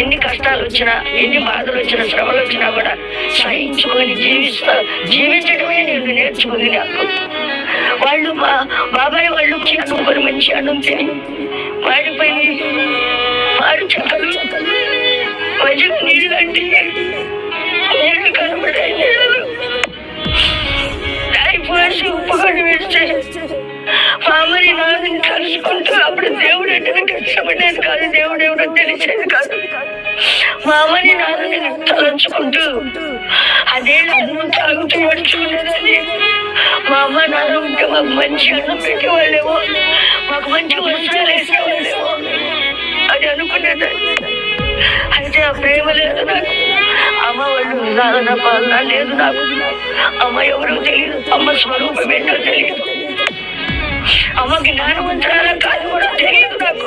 ఎన్ని కష్టాలు వచ్చినా, ఎన్ని బాధలు వచ్చినా, శ్రమలు వచ్చినా కూడా సహించుకొని జీవించడమే నేను నేర్చుకుంది. నాకు వాళ్ళు మా బాబాయ్ వాళ్ళు అనుకుని మంచి అన్నం తిని మాడిపోయి మాడి చెక్కలు మధ్యలో నీళ్ళు అంటే నీళ్ళు కనబడే పోసి ఉప్పుకొని వేస్తే మామని నాదని కలుసుకుంటూ అప్పుడు దేవుడు అంటే నాకు ఇష్టపడేది కాదు, దేవుడు ఎవడో తెలిసేది కాదు. మామని నాదని తలంచుకుంటూ అదే అన్నం తాగుతూ పడుచుకునేదాన్ని. మా అమ్మ నాన్న ఉంటే మాకు మంచి అన్నం పెట్టేవాళ్ళేమో, మాకు మంచి వస్త్రాలు వేసేవాళ్ళేమో అది అనుకునేదాన్ని. అయితే ఆ ప్రేమ లేదు నాకు. అమ్మ వాళ్ళు నాన్న పాలన లేదు నాకు. అమ్మ ఎవరో తెలియదు, అమ్మ స్వరూపం ఏంటో తెలియదు, అమ్మ జ్ఞానవంతురాల కాదు కూడా తెలియదు నాకు.